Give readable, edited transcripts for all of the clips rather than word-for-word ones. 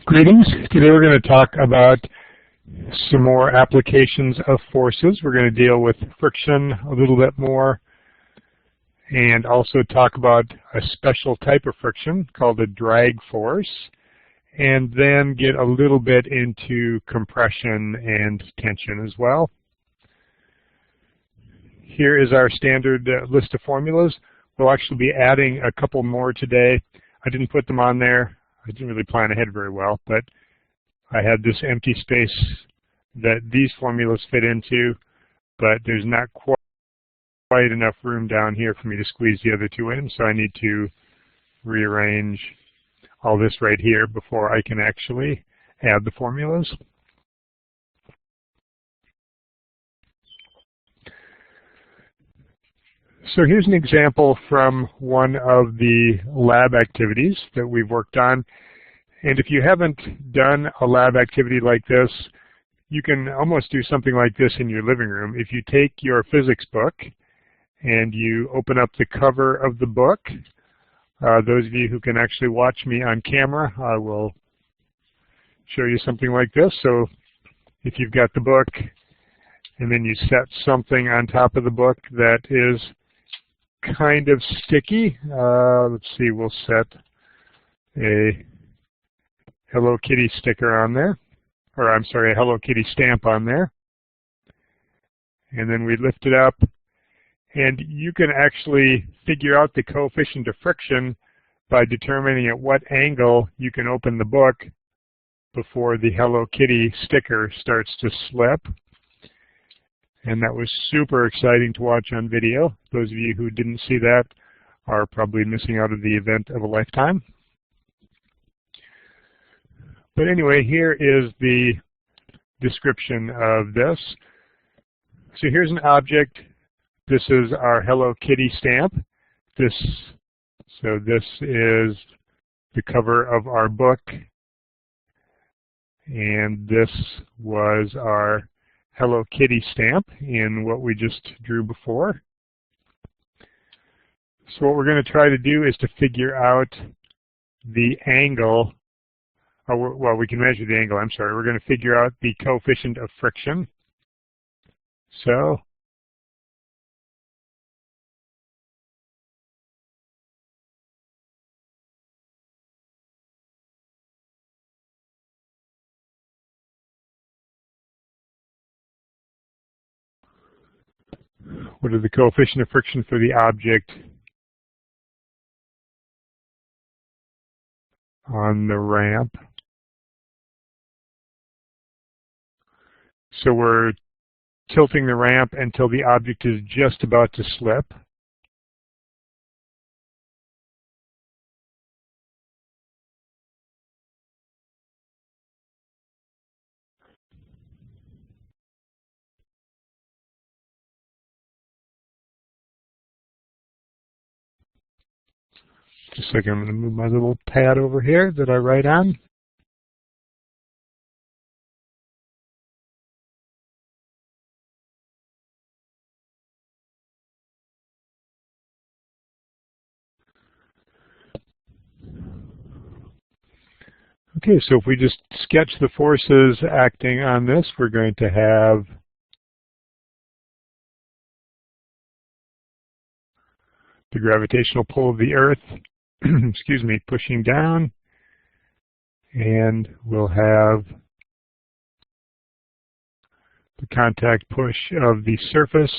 Greetings. Today we're going to talk about some more applications of forces. We're going to deal with friction a little bit more and also talk about a special type of friction called a drag force, and then get a little bit into compression and tension as well. Here is our standard list of formulas. We'll actually be adding a couple more today. I didn't put them on there. I didn't really plan ahead very well, but I had this empty space that these formulas fit into, but there's not quite enough room down here for me to squeeze the other two in, so I need to rearrange all this right here before I can actually add the formulas. So here's an example from one of the lab activities that we've worked on. And if you haven't done a lab activity like this, you can almost do something like this in your living room. If you take your physics book and you open up the cover of the book, those of you who can actually watch me on camera, I will show you something like this. So if you've got the book and then you set something on top of the book that is kind of sticky. Let's see, we'll set a Hello Kitty sticker on there, or I'm sorry, a Hello Kitty stamp on there. And then we lift it up, and you can actually figure out the coefficient of friction by determining at what angle you can open the book before the Hello Kitty sticker starts to slip. And that was super exciting to watch on video. Those of you who didn't see that are probably missing out of the event of a lifetime. But anyway, here is the description of this. So here's an object. This is our Hello Kitty stamp. So this is the cover of our book. And this was our Hello Kitty stamp in what we just drew before. So what we're going to try to do is to figure out the angle, well, we can measure the angle, I'm sorry. We're going to figure out the coefficient of friction. So what is the coefficient of friction for the object on the ramp? So we're tilting the ramp until the object is just about to slip. Just a second, I'm going to move my little pad over here that I write on. Okay, so if we just sketch the forces acting on this, we're going to have the gravitational pull of the Earth, excuse me, pushing down, and we'll have the contact push of the surface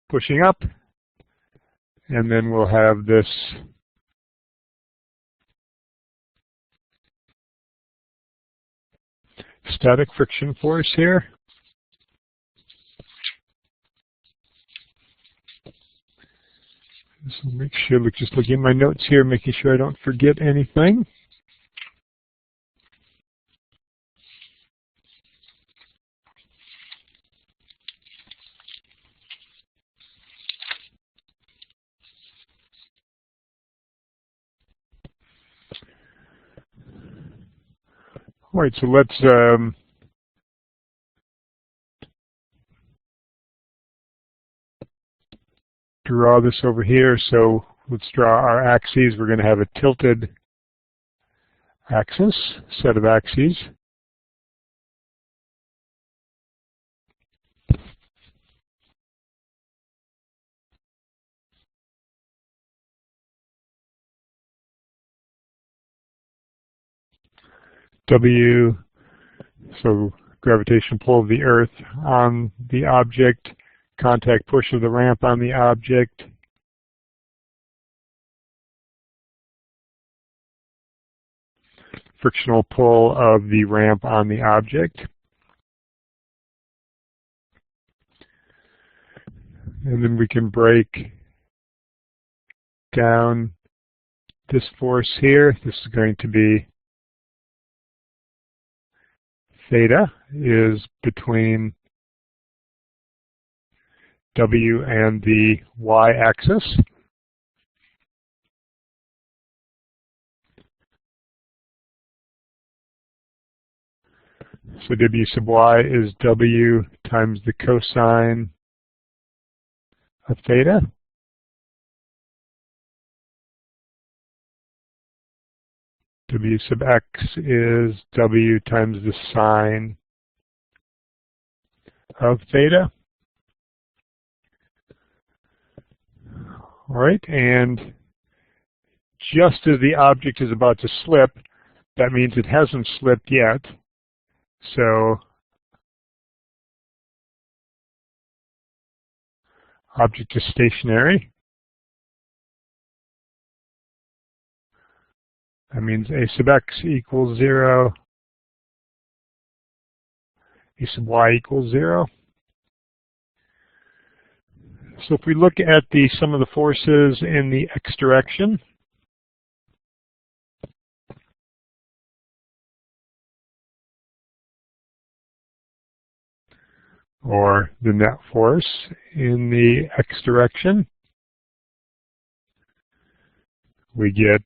pushing up, and then we'll have this static friction force here. So make sure, just looking at my notes here, making sure I don't forget anything. All right, so let's draw this over here. So let's draw our axes. We're going to have a tilted axis, set of axes. W, so gravitational pull of the Earth on the object, contact push of the ramp on the object, frictional pull of the ramp on the object. And then we can break down this force here. This is going to be theta is between W and the y-axis. So W sub y is W times the cosine of theta. W sub x is W times the sine of theta. All right, and just as the object is about to slip, that means it hasn't slipped yet. So object is stationary. That means A sub x equals 0, A sub y equals 0. So if we look at the sum of the forces in the x direction, or the net force in the x direction, we get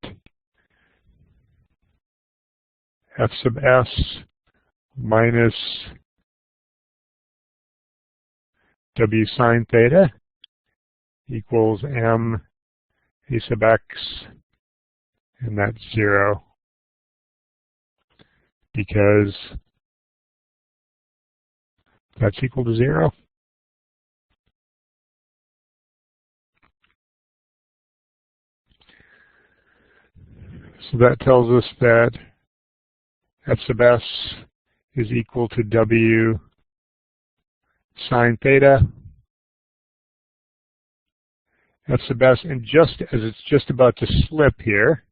F sub s minus W sine theta equals m A sub x, and that's 0 because that's equal to 0. So that tells us that F sub s is equal to W sine theta. F sub s, and just as it's just about to slip here,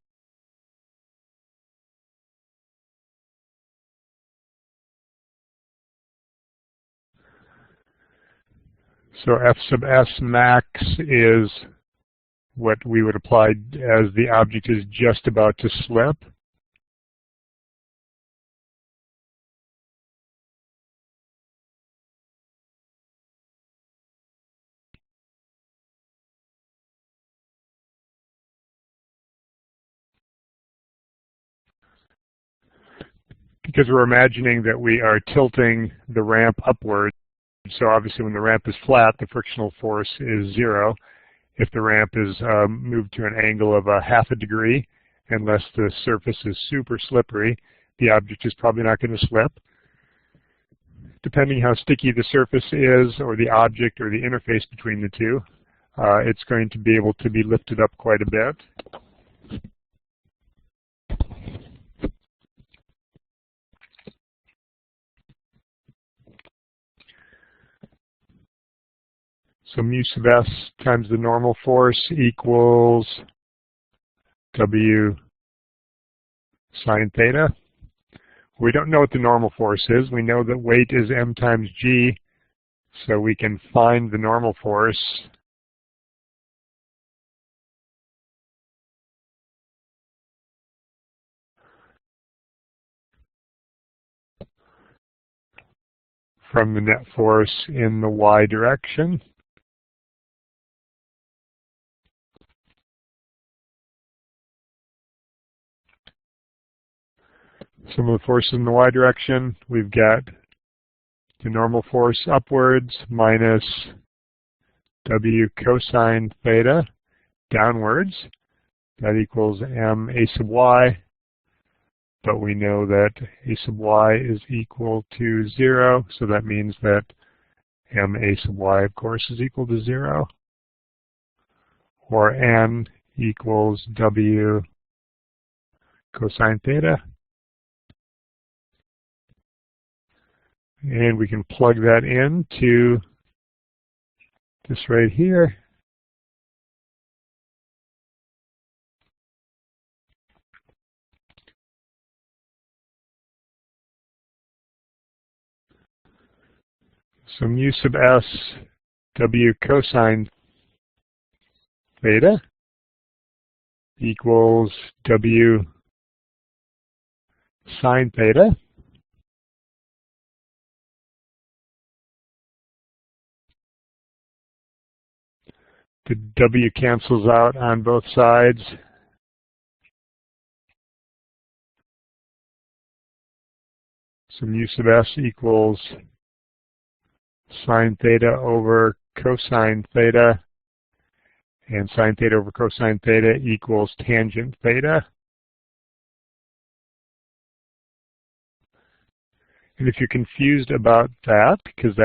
so F sub s max is what we would apply as the object is just about to slip. Because we're imagining that we are tilting the ramp upward. So obviously when the ramp is flat, the frictional force is 0. If the ramp is moved to an angle of ½ a degree, unless the surface is super slippery, the object is probably not going to slip. Depending how sticky the surface is, or the object, or the interface between the two, it's going to be able to be lifted up quite a bit. So mu sub s times the normal force equals W sine theta. We don't know what the normal force is. We know that weight is m times g, so we can find the normal force. From the net force in the y direction. Some of the forces in the y direction, we've got the normal force upwards minus W cosine theta downwards. That equals m a sub y, but we know that a sub y is equal to 0, so that means that m a sub y, of course, is equal to 0, or n equals w cosine theta. And we can plug that into this right here. So mu sub s w cosine theta equals w sine theta. The w cancels out on both sides. So mu sub s equals sine theta over cosine theta, and sine theta over cosine theta equals tangent theta. And if you're confused about that, because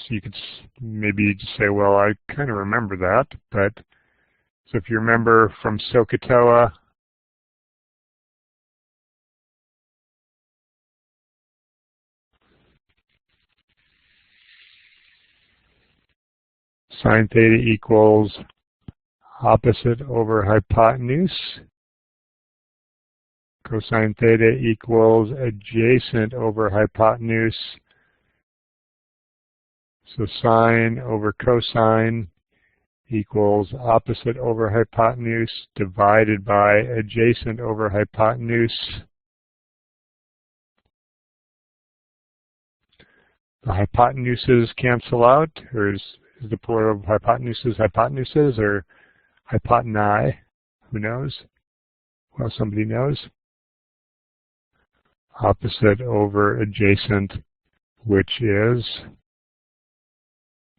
you could maybe just say, well, I kind of remember that, but so if you remember from SOHCAHTOA, sine theta equals opposite over hypotenuse. Cosine theta equals adjacent over hypotenuse. So sine over cosine equals opposite over hypotenuse divided by adjacent over hypotenuse. The hypotenuses cancel out, or is the plural of hypotenuses hypotenuses, or hypotenuse? Who knows? Well, somebody knows. Opposite over adjacent, which is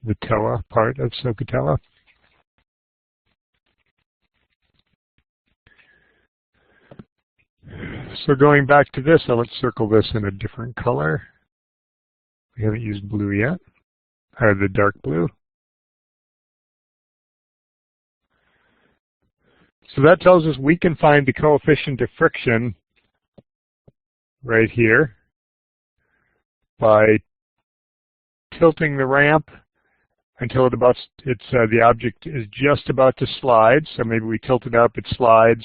the TOA part of SOHCAHTOA. So going back to this, let's circle this in a different color. We haven't used blue yet, or the dark blue. So that tells us we can find the coefficient of friction right here by tilting the ramp until the object is just about to slide. So maybe we tilt it up, it slides,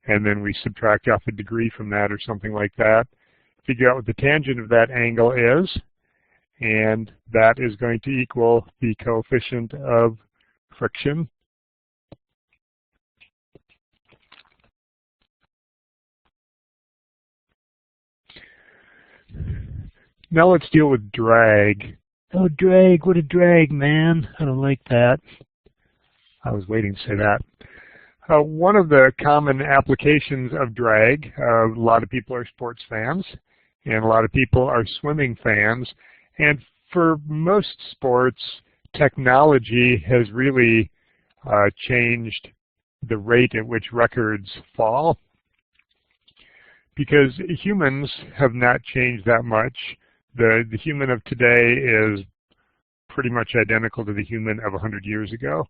and then we subtract off a degree from that or something like that. Figure out what the tangent of that angle is, and that is going to equal the coefficient of friction. Now let's deal with drag. Oh, drag, what a drag, man. I don't like that. I was waiting to say that. One of the common applications of drag, a lot of people are sports fans, and a lot of people are swimming fans. And for most sports, technology has really changed the rate at which records fall, because humans have not changed that much. The human of today is pretty much identical to the human of 100 years ago,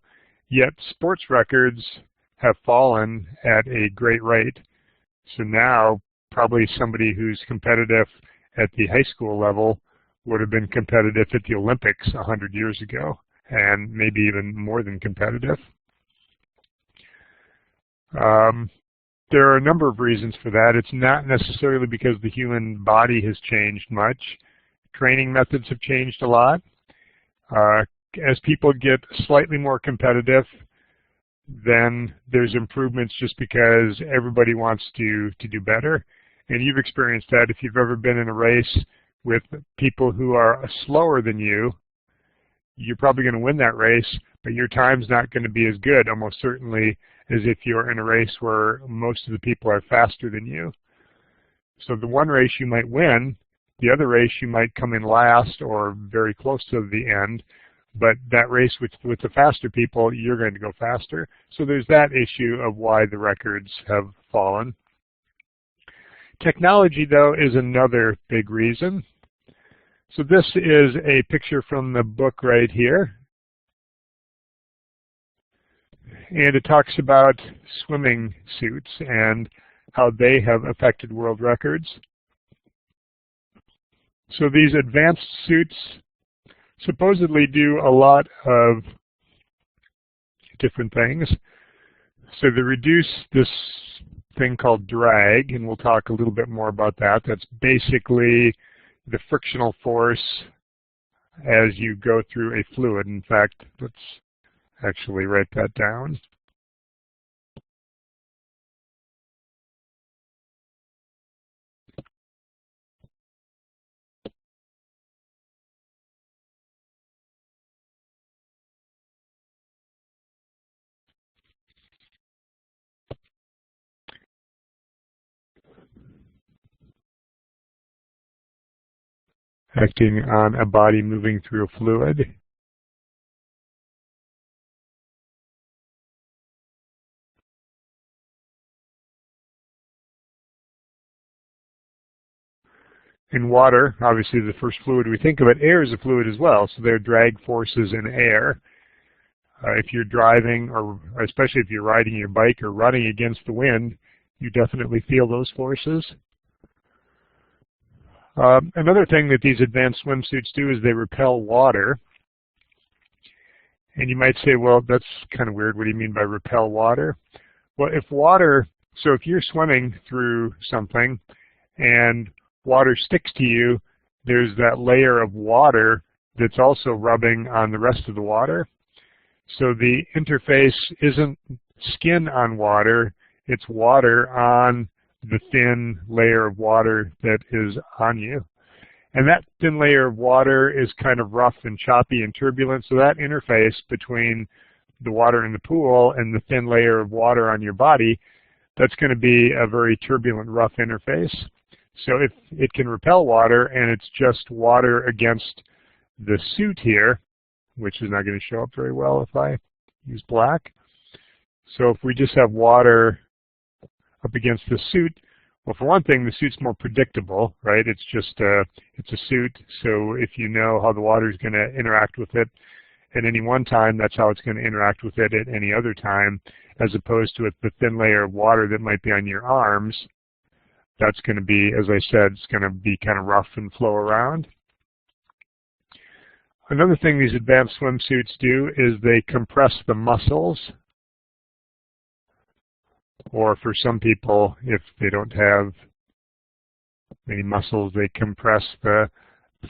yet sports records have fallen at a great rate. So now probably somebody who's competitive at the high school level would have been competitive at the Olympics 100 years ago, and maybe even more than competitive. There are a number of reasons for that. It's not necessarily because the human body has changed much. Training methods have changed a lot. As people get slightly more competitive, then there's improvements just because everybody wants to do better. And you've experienced that if you've ever been in a race with people who are slower than you. You're probably going to win that race, but your time's not going to be as good, almost certainly, as if you're in a race where most of the people are faster than you. So the one race you might win, the other race you might come in last or very close to the end. but that race with the faster people, you're going to go faster. So there's that issue of why the records have fallen. Technology, though, is another big reason. So this is a picture from the book right here. And it talks about swimming suits and how they have affected world records. So these advanced suits supposedly do a lot of different things. So they reduce this thing called drag, and we'll talk a little bit more about that. That's basically the frictional force as you go through a fluid. In fact, let's actually write that down. Acting on a body moving through a fluid. In water, obviously the first fluid we think of it, air is a fluid as well, so there are drag forces in air. If you're driving, or especially if you're riding your bike or running against the wind, you definitely feel those forces. Another thing that these advanced swimsuits do is they repel water. And you might say, well, that's kind of weird. What do you mean by repel water? Well, if you're swimming through something and water sticks to you, there's that layer of water that's also rubbing on the rest of the water. So the interface isn't skin on water, it's water on the thin layer of water that is on you. And that thin layer of water is kind of rough and choppy and turbulent, so that interface between the water in the pool and the thin layer of water on your body, that's going to be a very turbulent, rough interface. So if it can repel water and it's just water against the suit here, which is not going to show up very well if I use black. So if we just have water up against the suit, well, for one thing, the suit's more predictable, right? It's a suit, so if you know how the water is going to interact with it at any one time, that's how it's going to interact with it at any other time, as opposed to the thin layer of water that might be on your arms. That's going to be, as I said, it's going to be kind of rough and flow around. Another thing these advanced swimsuits do is they compress the muscles. Or for some people, if they don't have many muscles, they compress the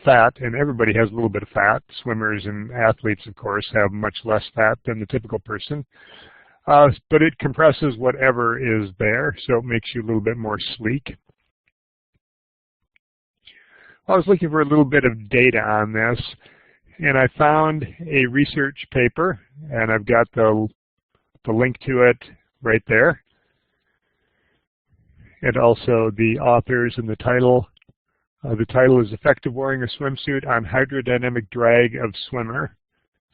fat. And everybody has a little bit of fat. Swimmers and athletes, of course, have much less fat than the typical person. But it compresses whatever is there, so it makes you a little bit more sleek. I was looking for a little bit of data on this, and I found a research paper, and I've got the link to it right there. And also the authors and the title. The title is Effective Wearing a Swimsuit on Hydrodynamic Drag of Swimmer.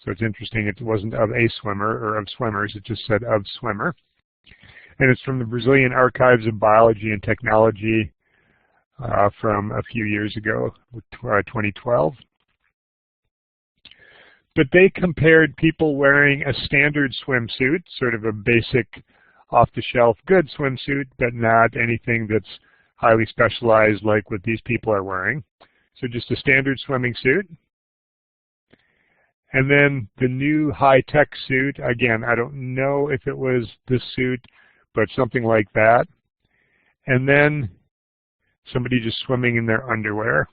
So it's interesting, it wasn't of a swimmer or of swimmers, it just said of swimmer. And it's from the Brazilian Archives of Biology and Technology from a few years ago, 2012. But they compared people wearing a standard swimsuit, sort of a basic off-the-shelf good swimsuit, but not anything that's highly specialized like what these people are wearing. So just a standard swimming suit. And then the new high-tech suit, again, I don't know if it was this suit, but something like that. And then somebody just swimming in their underwear.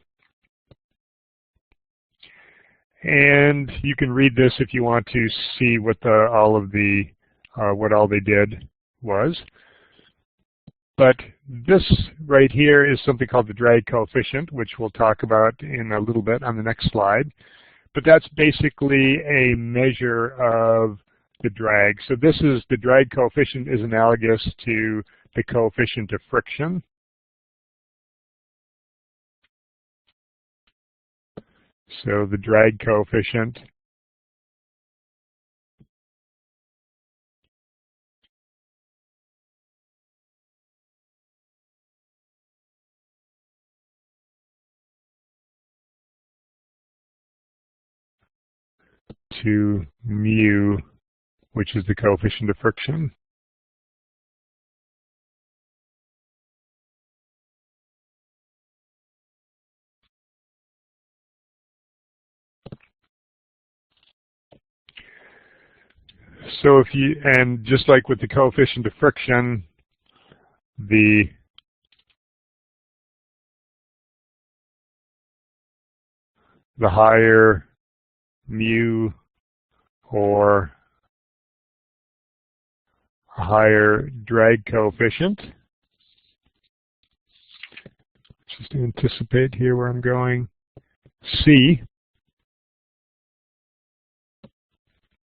And you can read this if you want to see what all they did was. But this right here is something called the drag coefficient, which we'll talk about in a little bit on the next slide. But that's basically a measure of the drag. So the drag coefficient is analogous to the coefficient of friction. So the drag coefficient to mu, which is the coefficient of friction. So if you, and just like with the coefficient of friction, the higher mu or a higher drag coefficient, just to anticipate here where I'm going, C,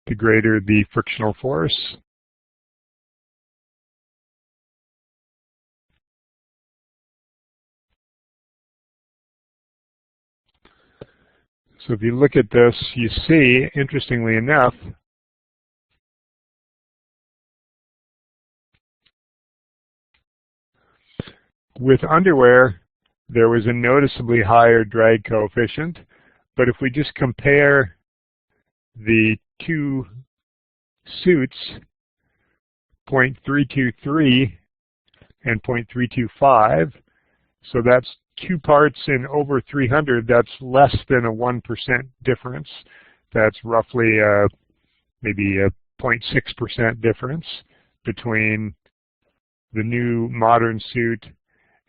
the greater the frictional force. So if you look at this, you see, interestingly enough, with underwear, there was a noticeably higher drag coefficient, but if we just compare the two suits, 0.323 and 0.325, so that's 2 parts in over 300, that's less than a 1% difference. That's roughly maybe a 0.6% difference between the new modern suit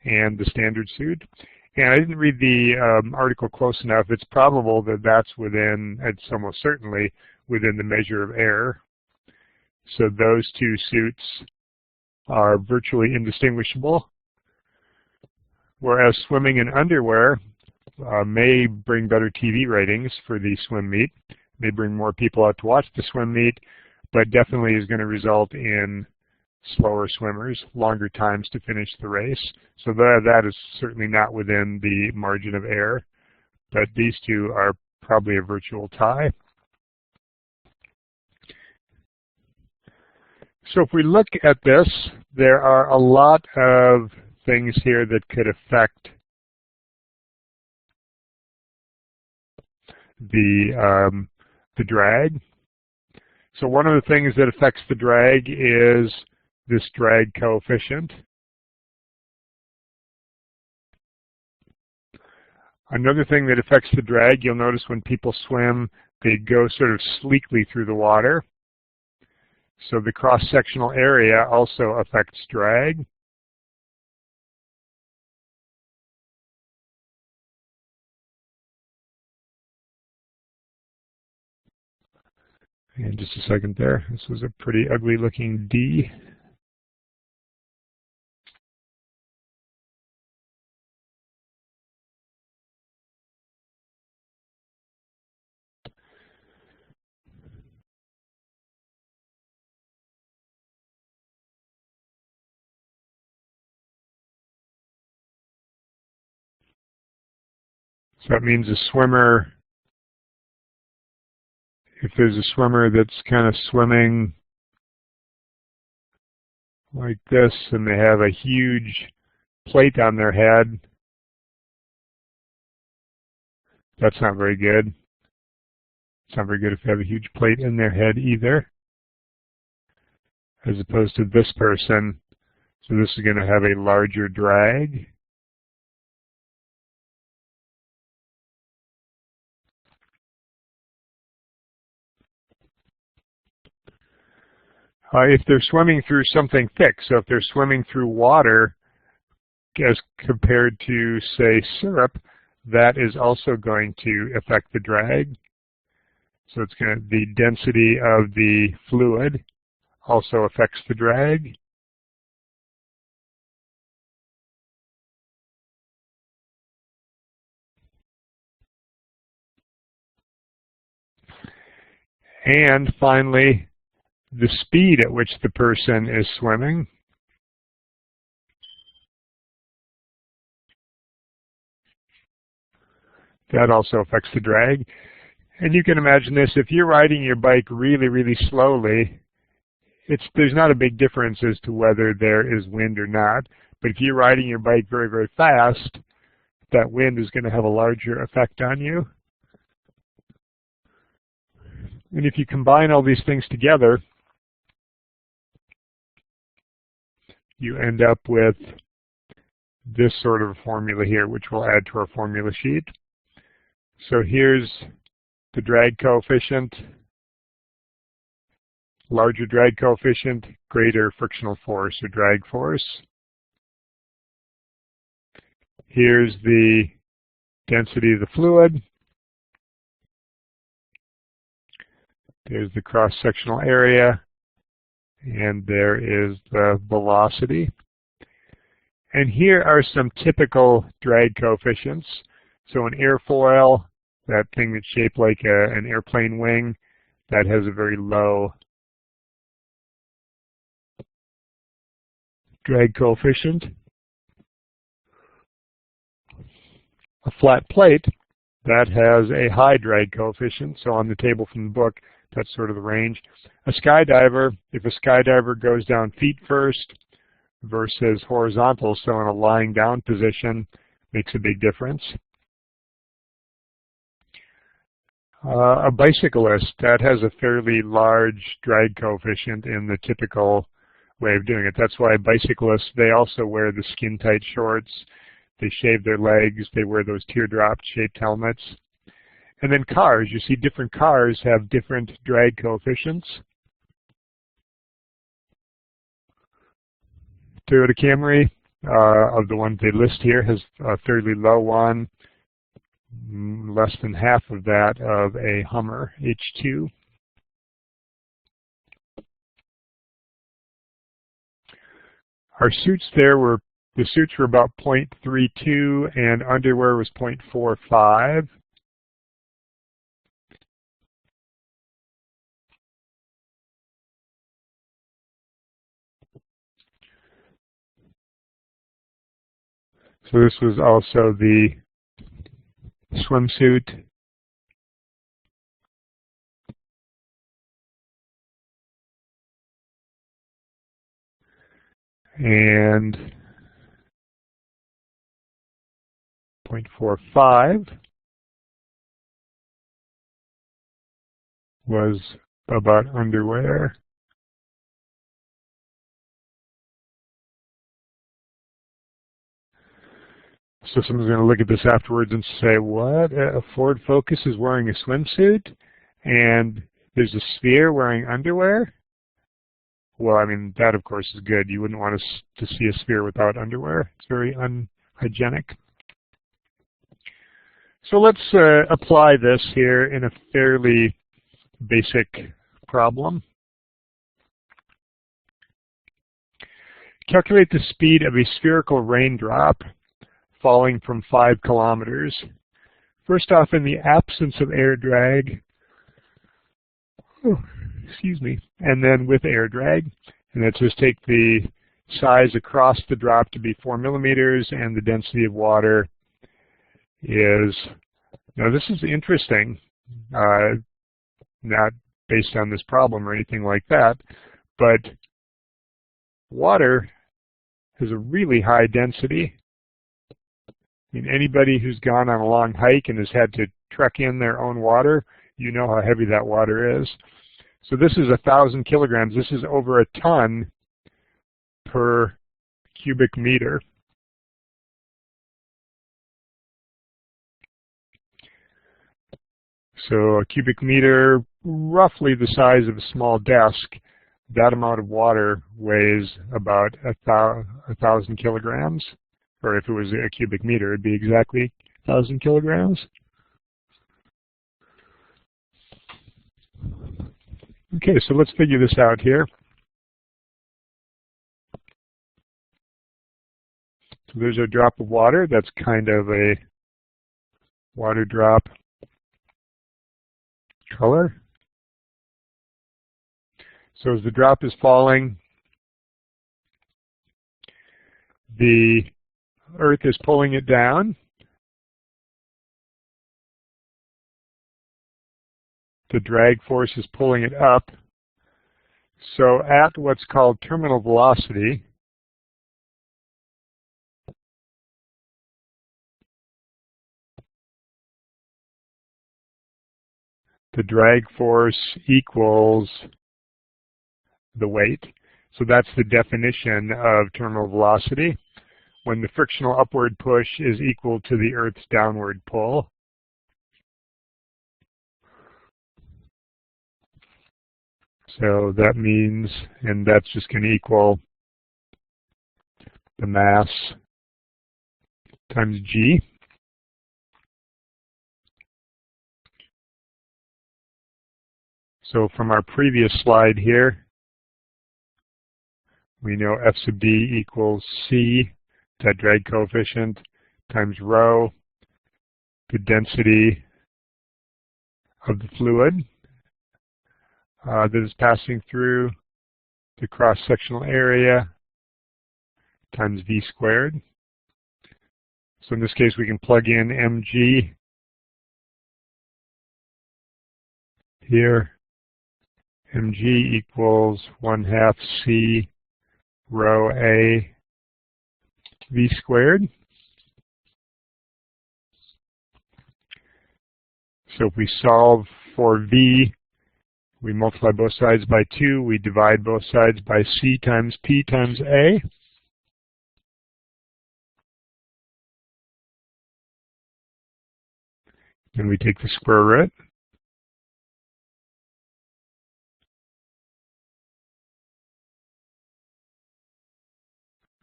and the standard suit. And I didn't read the article close enough. It's probable that that's within, it's almost certainly within the measure of error. So those two suits are virtually indistinguishable. Whereas swimming in underwear may bring better TV ratings for the swim meet, may bring more people out to watch the swim meet, but definitely is going to result in slower swimmers, longer times to finish the race. So that is certainly not within the margin of error, but these two are probably a virtual tie. So if we look at this, there are a lot of things here that could affect the drag. So one of the things that affects the drag is this drag coefficient. Another thing that affects the drag, you'll notice when people swim, they go sort of sleekly through the water. So the cross-sectional area also affects drag. And just a second there, this was a pretty ugly looking D. So that means a swimmer, if there's a swimmer that's kind of swimming like this and they have a huge plate on their head, that's not very good. It's not very good if they have a huge plate in their head either, as opposed to this person. So this is going to have a larger drag. If they're swimming through something thick, so if they're swimming through water as compared to, say, syrup, that is also going to affect the drag. So it's going to, the density of the fluid also affects the drag. And finally, the speed at which the person is swimming. That also affects the drag. And you can imagine this, if you're riding your bike really, really slowly, there's not a big difference as to whether there is wind or not. But if you're riding your bike very, very fast, that wind is going to have a larger effect on you. And if you combine all these things together, you end up with this sort of formula here, which we'll add to our formula sheet. So here's the drag coefficient, larger drag coefficient, greater frictional force or drag force. Here's the density of the fluid. There's the cross-sectional area, and there is the velocity. And here are some typical drag coefficients. So an airfoil, that thing that's shaped like an airplane wing, that has a very low drag coefficient. A flat plate, that has a high drag coefficient. So on the table from the book, that's sort of the range. A skydiver, if a skydiver goes down feet first versus horizontal, so in a lying down position, makes a big difference. A bicyclist, that has a fairly large drag coefficient in the typical way of doing it. That's why bicyclists, they also wear the skin-tight shorts. They shave their legs. They wear those teardrop-shaped helmets. And then cars, you see different cars have different drag coefficients. Toyota Camry, of the ones they list here, has a fairly low one, less than half of that of a Hummer H2. Our suits there were, the suits were about 0.32 and underwear was 0.45. So this was also the swimsuit. And 0.45 was about underwear. So someone's going to look at this afterwards and say, what? A Ford Focus is wearing a swimsuit and there's a Sphere wearing underwear? Well, I mean, that of course is good. You wouldn't want to see a Sphere without underwear. It's very unhygienic. So let's apply this here in a fairly basic problem. Calculate the speed of a spherical raindrop falling from 5 kilometers. First off, in the absence of air drag, and then with air drag, and let's just take the size across the drop to be 4 millimeters, and the density of water is, now this is interesting, not based on this problem or anything like that, but water has a really high density. I mean, anybody who's gone on a long hike and has had to trek in their own water, you know how heavy that water is. So this is 1,000 kilograms. This is over a ton per cubic meter. So a cubic meter, roughly the size of a small desk. That amount of water weighs about 1,000 kilograms. Or if it was a cubic meter, it'd be exactly 1,000 kilograms. Okay, so let's figure this out here. So there's a drop of water. That's kind of a water drop color. So as the drop is falling, the Earth is pulling it down. The drag force is pulling it up. So at what's called terminal velocity, the drag force equals the weight. So that's the definition of terminal velocity, when the frictional upward push is equal to the Earth's downward pull. So that means, and that's just going to equal the mass times g. So from our previous slide here, we know F sub d equals c, that drag coefficient, times rho, the density of the fluid that is passing through the cross-sectional area, times v squared. So in this case, we can plug in mg here. Mg equals 1/2 c rho a v squared. So if we solve for v, we multiply both sides by 2, we divide both sides by c times p times a. And we take the square root.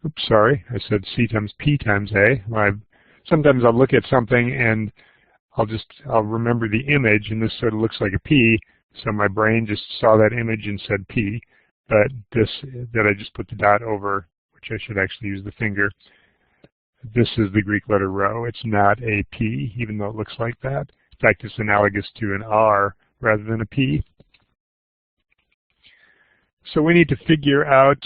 Oops, sorry, I said c times p times a. Sometimes I'll look at something and I'll remember the image, and this sort of looks like a p, so my brain just saw that image and said p. But that I just put the dot over, which I should actually use the finger, this is the Greek letter rho. It's not a p, even though it looks like that. In fact, it's analogous to an r rather than a p. So we need to figure out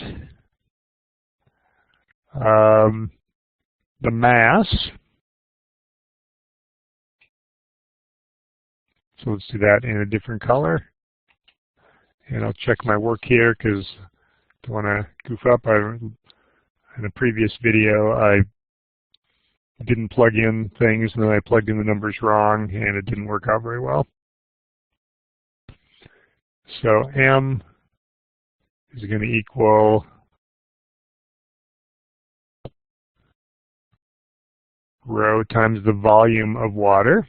the mass. So let's do that in a different color. And I'll check my work here because I don't want to goof up. In a previous video, I didn't plug in things, and then I plugged in the numbers wrong, and it didn't work out very well. So m is going to equal rho times the volume of water.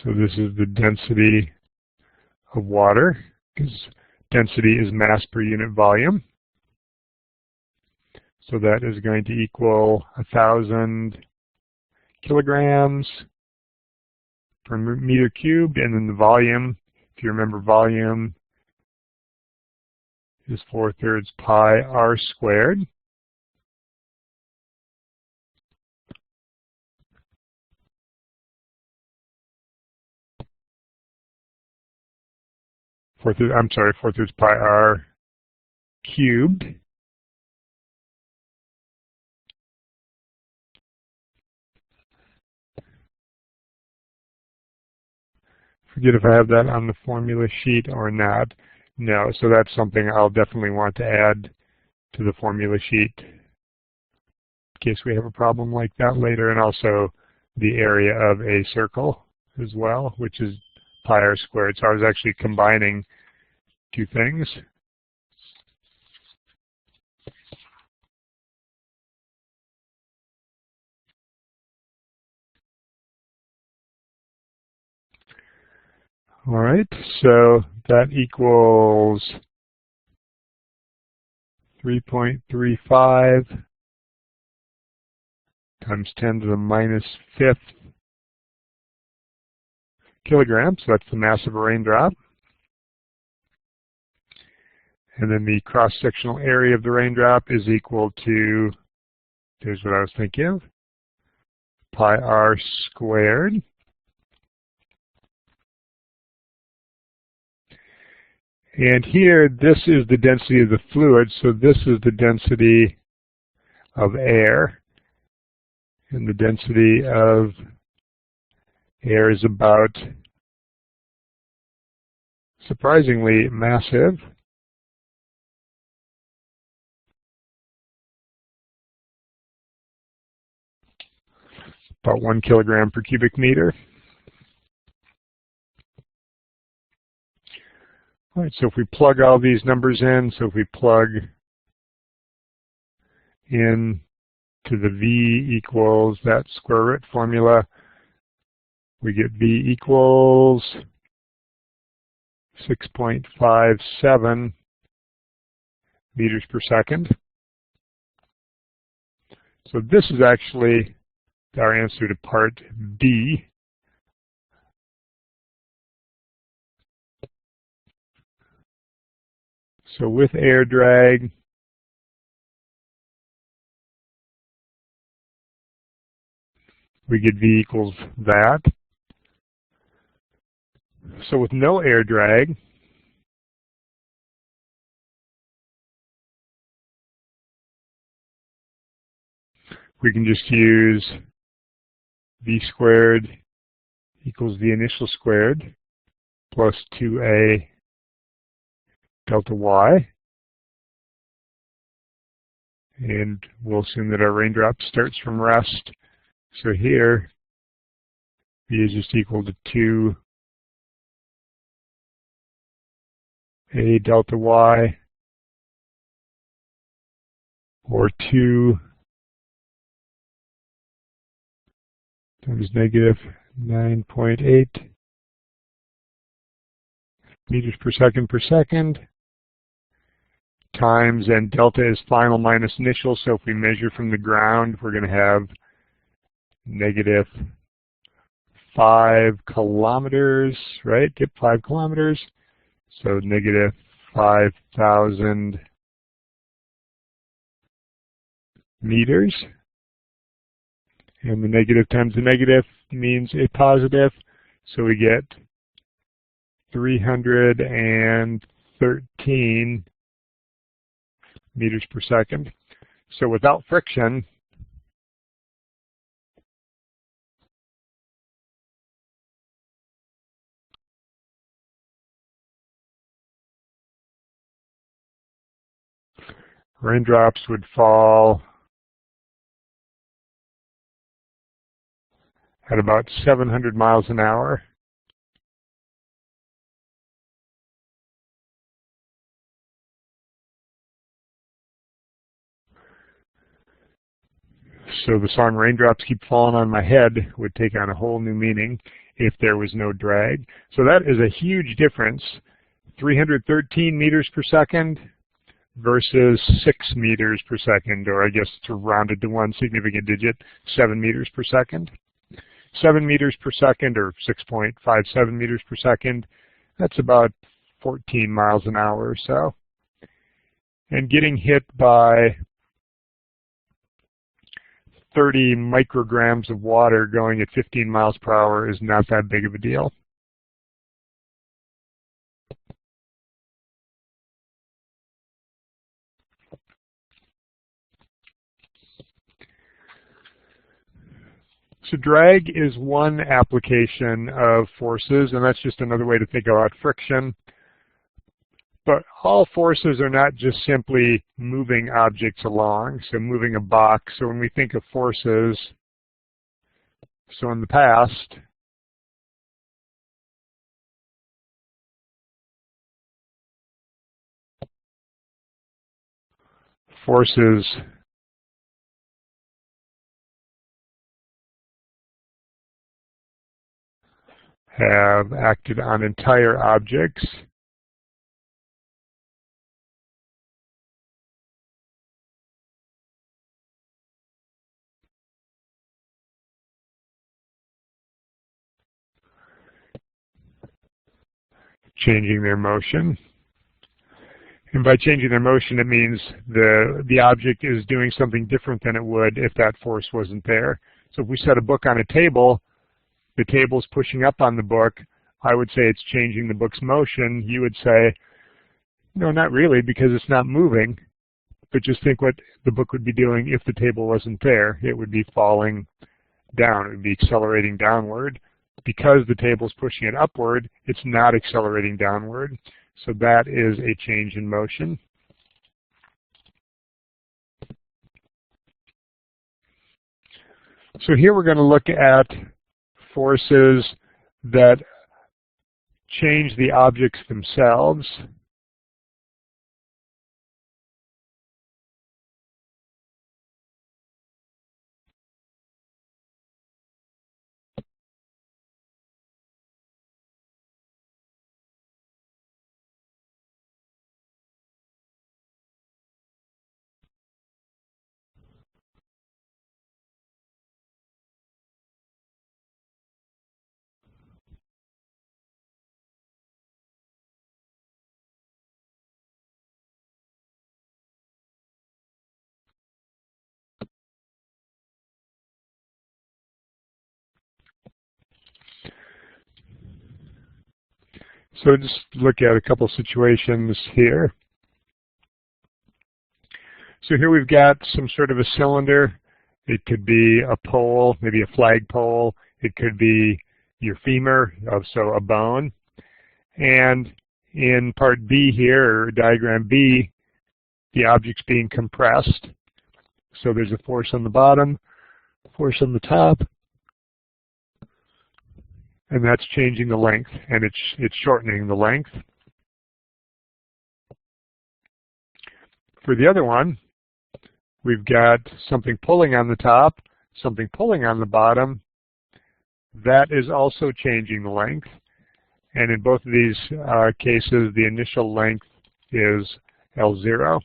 So this is the density of water, because density is mass per unit volume. So that is going to equal 1,000 kilograms per meter cubed, and then the volume, if you remember, volume is 4/3 pi r squared. I'm sorry, 4/3 pi r cubed. Forget if I have that on the formula sheet or not. No, so that's something I'll definitely want to add to the formula sheet in case we have a problem like that later, and also the area of a circle as well, which is pi r squared. So I was actually combining two things. All right, so that equals 3.35 times 10 to the minus 5th kilograms. So that's the mass of a raindrop. And then the cross-sectional area of the raindrop is equal to, here's what I was thinking of, pi r squared. And here, this is the density of the fluid, so this is the density of air. And the density of air is about, surprisingly, massive. about 1 kilogram per cubic meter. All right, so if we plug all these numbers in, so if we plug in to the V equals that square root formula, we get V equals 6.57 meters per second. So this is actually our answer to part B. So with air drag, we get V equals that. So with no air drag, we can just use V squared equals the initial squared plus 2A delta Y. And we'll assume that our raindrop starts from rest. So here, V is just equal to 2A delta Y, or 2 times negative 9.8 meters per second, times, and delta is final minus initial, so if we measure from the ground, we're going to have negative 5 kilometers, right? Yep, 5 kilometers. So negative 5,000 meters. And the negative times the negative means a positive. So we get 313 meters per second. So without friction, raindrops would fall at about 700 miles an hour. So the song "Raindrops Keep Falling on My Head" would take on a whole new meaning if there was no drag. So that is a huge difference, 313 meters per second versus 6 meters per second, or I guess to round it to one significant digit, 7 meters per second. 7 meters per second, or 6.57 meters per second, that's about 14 miles an hour or so. And getting hit by 30 micrograms of water going at 15 miles per hour is not that big of a deal. So drag is one application of forces, and that's just another way to think about friction. But all forces are not just simply moving objects along, so moving a box. So when we think of forces, so in the past, forces have acted on entire objects. Changing their motion. And by changing their motion, it means the object is doing something different than it would if that force wasn't there. So if we set a book on a table, the table's pushing up on the book, I would say it's changing the book's motion. You would say, no, not really, because it's not moving. But just think what the book would be doing if the table wasn't there. It would be falling down. It would be accelerating downward. Because the table's pushing it upward, it's not accelerating downward. So that is a change in motion. So here we're going to look at forces that change the objects themselves. So just look at a couple situations here. So here we've got some sort of a cylinder. It could be a pole, maybe a flagpole. It could be your femur, so a bone. And in part B here, or diagram B, the object's being compressed. So there's a force on the bottom, force on the top, and that's changing the length, and it's shortening the length. For the other one, we've got something pulling on the top, something pulling on the bottom. That is also changing the length. And in both of these cases, the initial length is L0.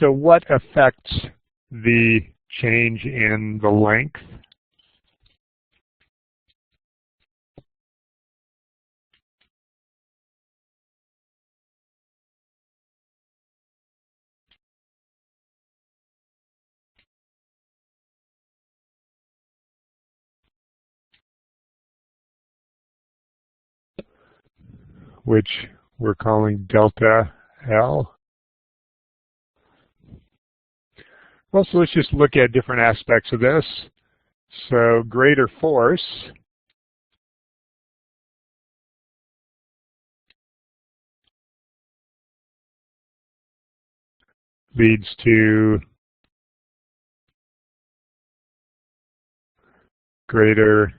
So what affects the change in the length? Which we're calling delta L. Well, so let's just look at different aspects of this. So greater force leads to greater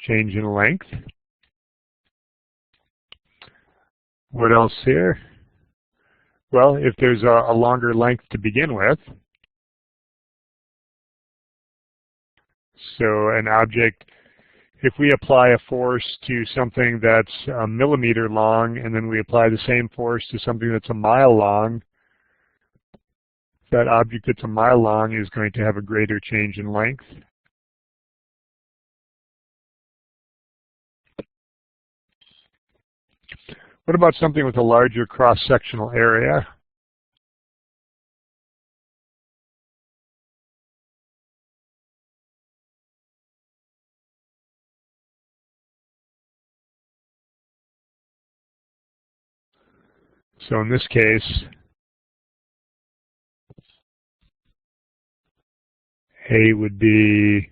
change in length. What else here? Well, if there's a longer length to begin with, so an object, if we apply a force to something that's a millimeter long and then we apply the same force to something that's a mile long, that object that's a mile long is going to have a greater change in length. What about something with a larger cross-sectional area? So in this case, A would be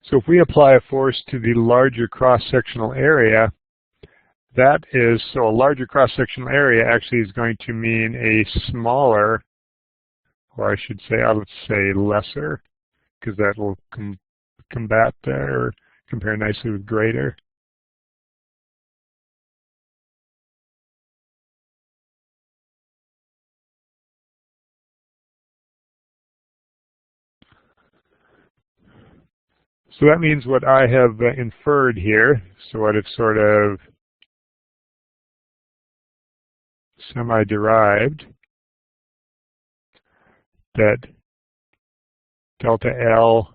so if we apply a force to the larger cross-sectional area, that is, so a larger cross-sectional area actually is going to mean a smaller, or I should say, I would say lesser, because that will combat or compare nicely with greater. So that means what I have inferred here, so what I've sort of semi-derived, that delta L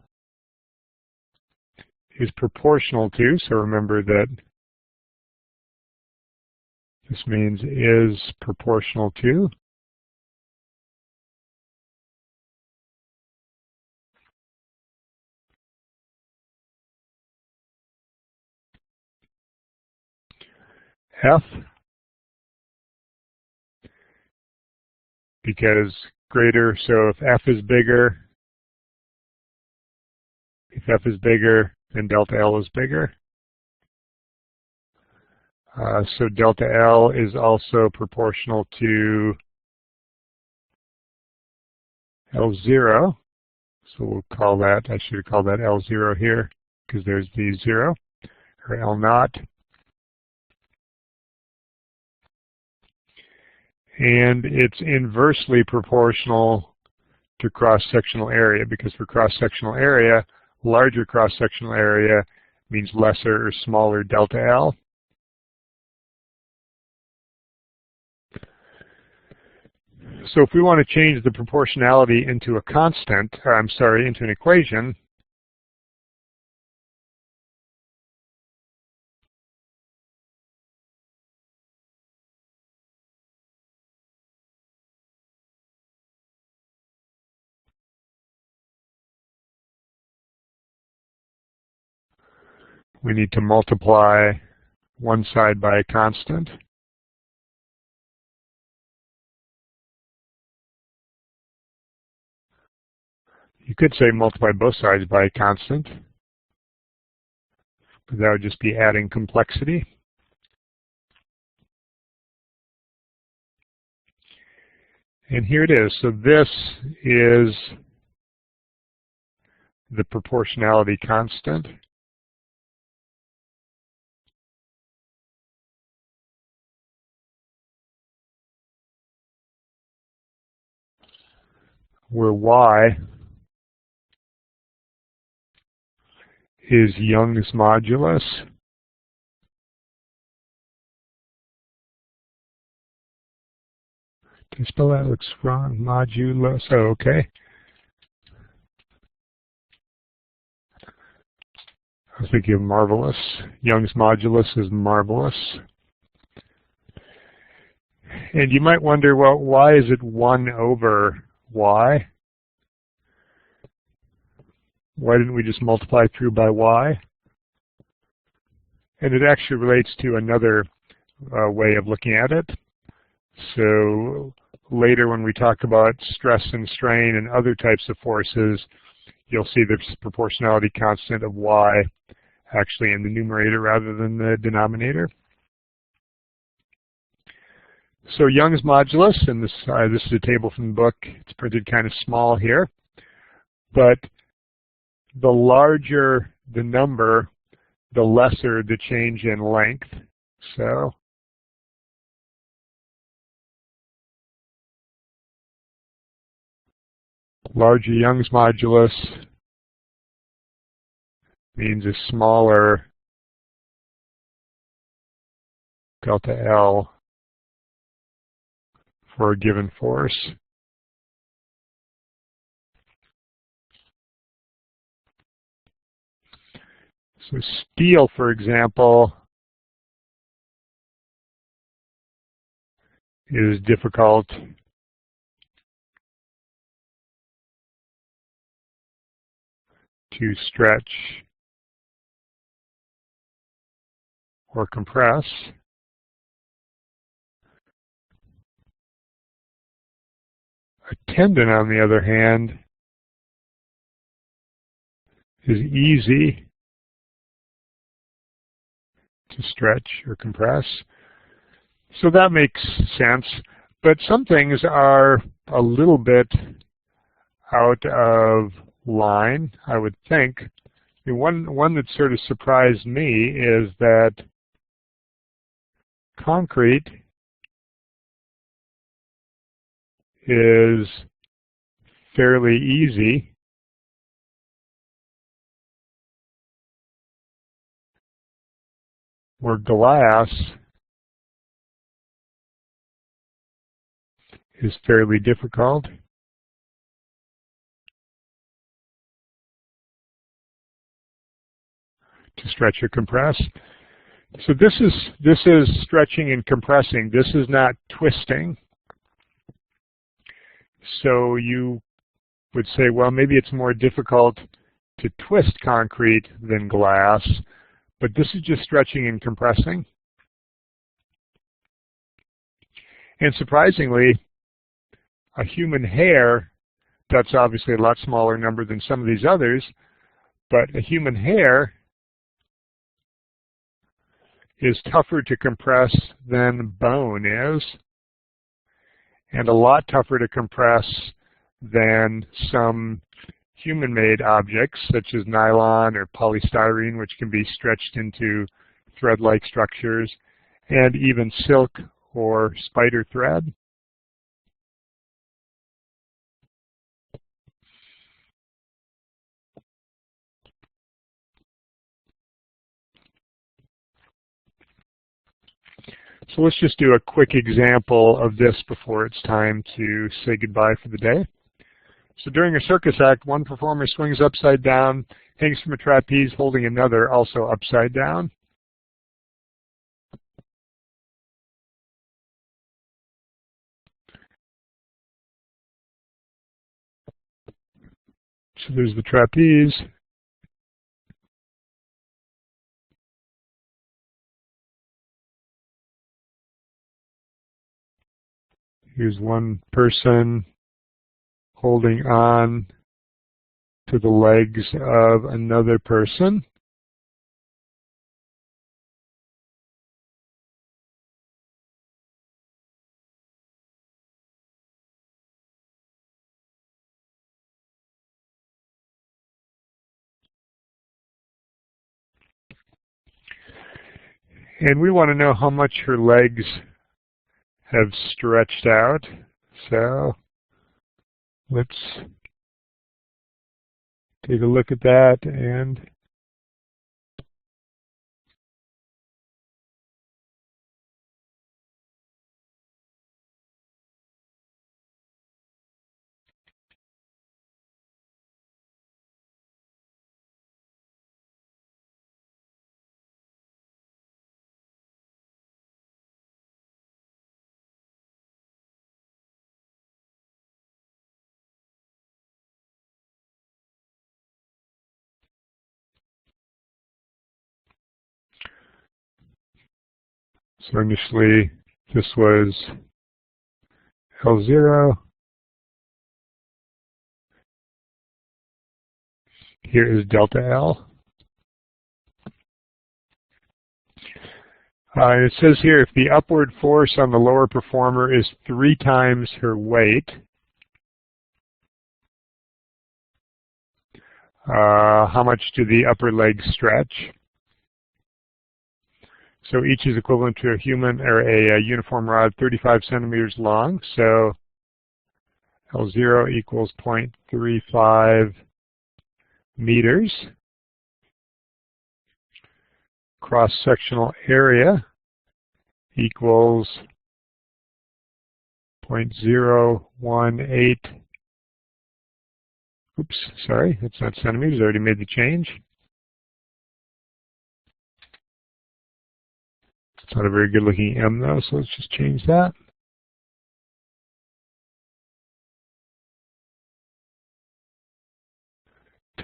is proportional to, so remember that this means is proportional to F, because greater, so if F is bigger, then delta L is bigger. So delta L is also proportional to L0. So we'll call that, I should have called that L0 here, because there's the 0, or L naught. And it's inversely proportional to cross-sectional area, because for cross-sectional area, larger cross-sectional area means lesser or smaller delta L. So if we want to change the proportionality into a constant, into an equation, we need to multiply one side by a constant. You could say multiply both sides by a constant, but that would just be adding complexity. And here it is. So this is the proportionality constant. Where Y is Young's modulus. Did I spell that? Looks wrong. Modulus. Oh, okay. I was thinking of marvelous. Young's modulus is marvelous. And you might wonder, well, why is it 1 over Y? Why didn't we just multiply through by Y? And it actually relates to another way of looking at it. So later when we talk about stress and strain and other types of forces, you'll see the proportionality constant of Y actually in the numerator rather than the denominator. So Young's modulus, and this is a table from the book. It's printed kind of small here, but the larger the number, the lesser the change in length. So larger Young's modulus means a smaller delta L for a given force. So steel, for example, is difficult to stretch or compress. A tendon, on the other hand, is easy to stretch or compress. So that makes sense. But some things are a little bit out of line, I would think. One that sort of surprised me is that concrete is fairly easy where glass is fairly difficult. To stretch or compress. So this is stretching and compressing. This is not twisting. So you would say, well, maybe it's more difficult to twist concrete than glass, but this is just stretching and compressing. And surprisingly, a human hair, that's obviously a lot smaller number than some of these others, but a human hair is tougher to compress than bone is, and a lot tougher to compress than some human-made objects such as nylon or polystyrene, which can be stretched into thread-like structures, and even silk or spider thread. So let's just do a quick example of this before it's time to say goodbye for the day. So during a circus act, one performer swings upside down, hangs from a trapeze holding another also upside down. So there's the trapeze. Here's one person holding on to the legs of another person. And we want to know how much her legs have stretched out. So let's take a look at that. And so initially this was L0. Here is delta L. It says here if the upward force on the lower performer is 3 times her weight, how much do the upper legs stretch? So each is equivalent to a human or a uniform rod 35 centimeters long. So L0 equals 0.35 meters. Cross-sectional area equals 0.018. Oops, sorry, that's not centimeters. I already made the change. It's not a very good looking M though, so let's just change that.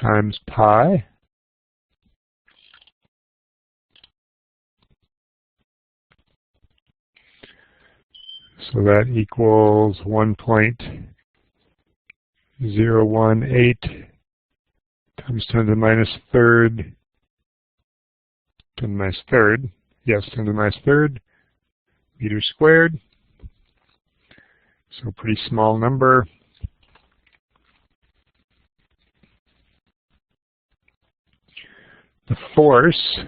Times pi. So that equals 1.018 times 10 to the minus third, 10 to the minus third, yes, 10 to the minus third meters squared. So a pretty small number. The force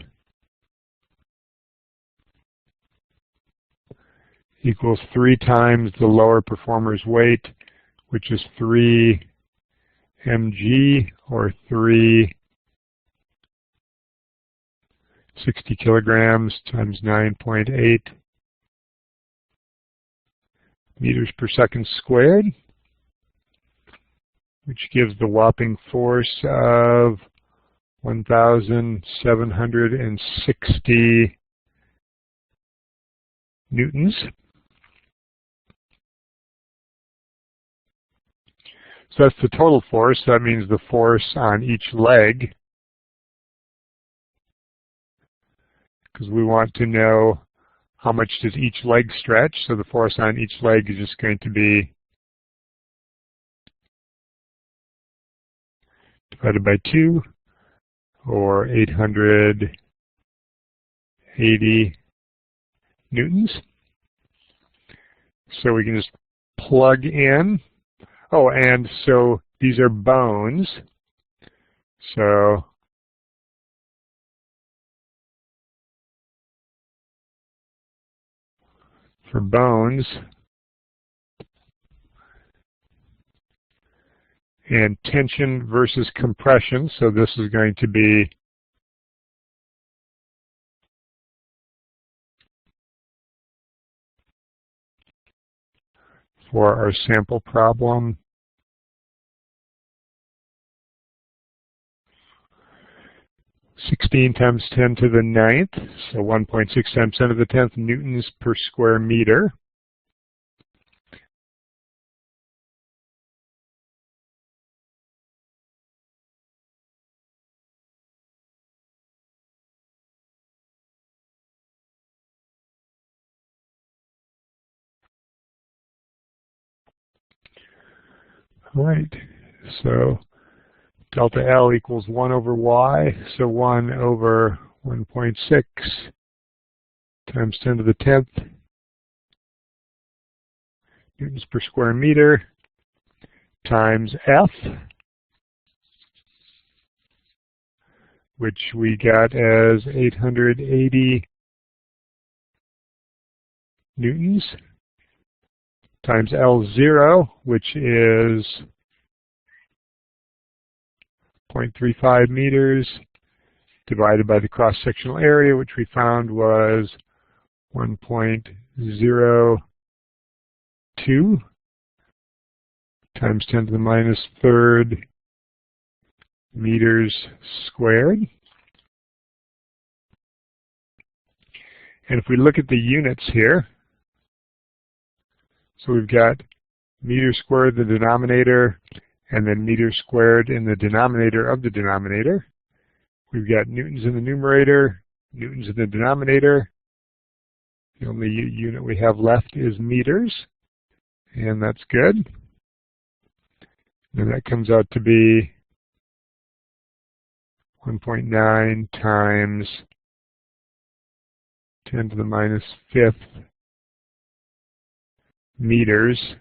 equals 3 times the lower performer's weight, which is 3 mg, or 360 kilograms times 9.8 meters per second squared, which gives the whopping force of 1,760 newtons. So that's the total force. That means the force on each leg, because we want to know how much does each leg stretch. So the force on each leg is just going to be divided by 2, or 880 newtons. So we can just plug in. Oh, and so these are bones. So for bones, and tension versus compression, so this is going to be for our sample problem. (16 times 10 to the 9th), so 1.6 times 10 to the 10th newtons per square meter. All right, so delta L equals 1 over y, so 1 over 1.6 times 10 to the 10th newtons per square meter times F, which we got as 880 newtons, times L0, which is 0.35 meters, divided by the cross-sectional area, which we found was 1.02 times 10 to the minus third meters squared. And if we look at the units here, so we've got meters squared in the denominator, and then meters squared in the denominator of the denominator. We've got newtons in the numerator, newtons in the denominator. The only unit we have left is meters, and that's good. And that comes out to be 1.9 times 10 to the minus 5th meters.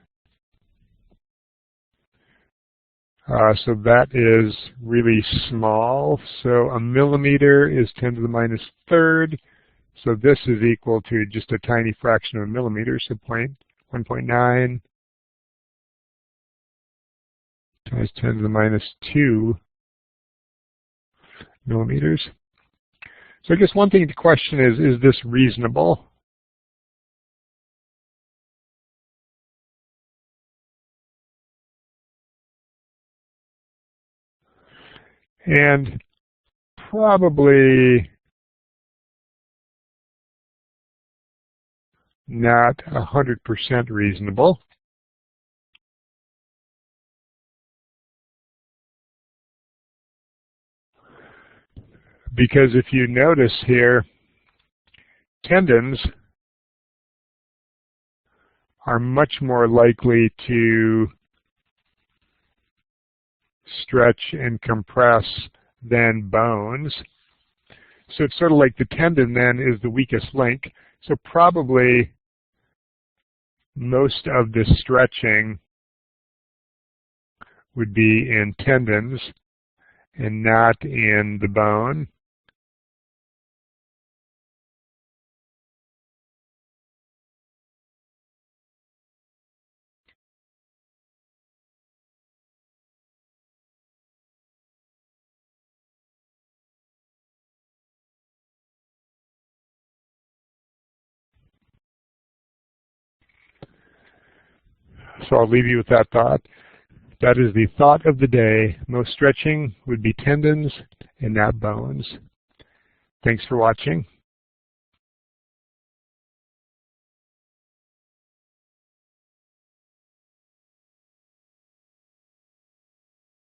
So that is really small. So a millimeter is 10 to the minus third. So this is equal to just a tiny fraction of a millimeter, so 1.9 times 10 to the minus 2 millimeters. So I guess one thing to question is this reasonable? And probably not 100% reasonable. Because if you notice here, tendons are much more likely to stretch and compress than bones. So it's sort of like the tendon then is the weakest link. So probably most of the stretching would be in tendons and not in the bone. So I'll leave you with that thought. That is the thought of the day. Most stretching would be tendons and not bones. Thanks for watching.